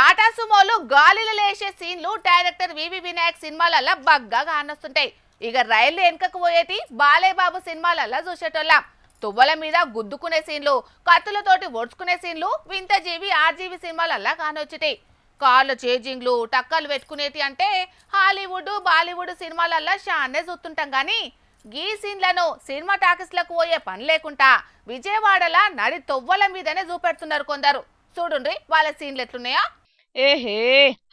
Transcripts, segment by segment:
టాటా సుమోలు గాలిలో లేచే సీన్లు డైరెక్టర్ వివి వినాయక్ సినిమాలల్లా బగ్గా కానొస్తుంటాయి. ఇక రైలు వెనకకు పోయేటి బాలేబాబు సినిమాలల్లా చూసేటోళ్ళం. తువ్వల మీద గుద్దుకునే సీన్లు, కత్తులతోటి ఒడ్చుకునే సీన్లు వింత జీవి ఆర్జీవి సినిమాలల్లా కానొచ్చుతాయి. కార్ల చేజింగ్లు, టక్కలు పెట్టుకునేటి అంటే హాలీవుడ్ బాలీవుడ్ సినిమాలల్లా షాన్నే చూస్తుంటాం. కానీ గీ సీన్లను సినిమా టాకీస్లకు పోయే పని లేకుండా విజయవాడలా నడి తొవ్వల మీదనే చూపెడుతున్నారు కొందరు. చూడుండ్రి వాళ్ళ సీన్లు ఎట్లున్నాయా. ఏహే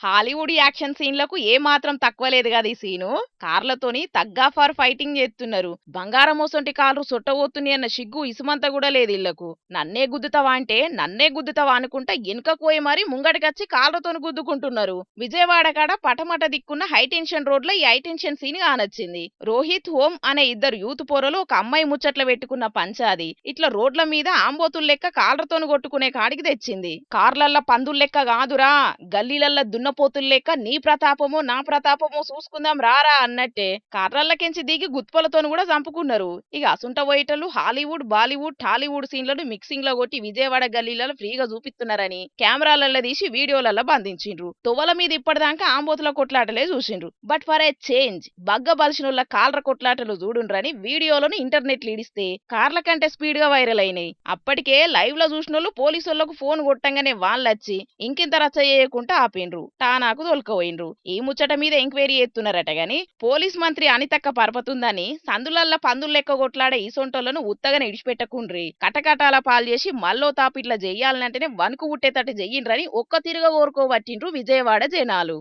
హాలీవుడ్ యాక్షన్ సీన్లకు ఏ మాత్రం తక్కువ లేదు కదా ఈ సీను. కార్లతోని తగ్గా ఫార్ ఫైటింగ్ చేస్తున్నారు. బంగారం మోసంటి కార్లు సొట్టబోతున్నాయి అన్న సిగ్గు ఇసుమంతా కూడా లేదు ఇళ్లకు. నన్నే గుద్దుతావా అంటే నన్నే గుద్దుతావా అనుకుంటా వెనుకకు పోయి మరి ముంగడికొచ్చి కార్లతోని గుద్దుకుంటున్నారు. విజయవాడ కాడ పటమట దిక్కున్న హైటెన్షన్ రోడ్ లో ఈ హైటెన్షన్ సీన్ కానొచ్చింది. రోహిత్ హోమ్ అనే ఇద్దరు యూత్ పోరలు ఒక అమ్మాయి ముచ్చట్ల పెట్టుకున్న పంచాది ఇట్లా రోడ్ల మీద ఆంబోతులు లెక్క కార్లతోని కొట్టుకునే కాడికి తెచ్చింది. కార్లల్ల పందులు లెక్క కాదురా, గల్లీలల్ల దున్నపోతులు లేక నీ ప్రతాపమో నా ప్రతాపమో చూసుకుందాం రారా అన్నట్టే కార్లకెంచి దిగి గుత్పలతోని కూడా చంపుకున్నారు. ఇక అసుంట పోయేటలు హాలీవుడ్ బాలీవుడ్ టాలీవుడ్ సీన్లను మిక్సింగ్ లో కొట్టి విజయవాడ గల్లీలలో ఫ్రీగా చూపిస్తున్నారని కెమెరాలలో తీసి వీడియోలలో బంధించిండ్రు. తొవ్వల మీద ఇప్పటిదాకా ఆంబోతుల కొట్లాటలే చూసిండ్రు. బట్ ఫర్ ఏ చేంజ్ బగ్గ బలిసినోళ్ళ కాల్ర కొట్లాటలు చూడుండ్రని వీడియోలను ఇంటర్నెట్ లీడిస్తే కార్ల కంటే స్పీడ్ గా వైరల్ అయినాయి. అప్పటికే లైవ్ లో చూసినోళ్ళు పోలీసులకు ఫోన్ కొట్టంగానే వాళ్ళొచ్చి ఇంకింత రచ్చ చేయకుండా ఆపిండ్రు. టానాకు తోలుకపోయిండ్రు. ఈ ముచ్చట మీద ఎంక్వైరీ చేస్తున్నారట గాని పోలీస్ మంత్రి అనితక్క పరపతుందని సందులల్ల పందులు లెక్క కొట్లాడే ఈ సొంటోళ్లను ఉత్తగానే ఇడిచిపెట్టకుండ్రి, కటకటాల పాలు చేసి మల్లో తాపిట్లా చెయ్యాలనంటేనే వణుకు పుట్టేటట్టు చెయ్యిండ్రని ఒక్క తిరుగా కోరుకోబట్టిండ్రు విజయవాడ జనాలు.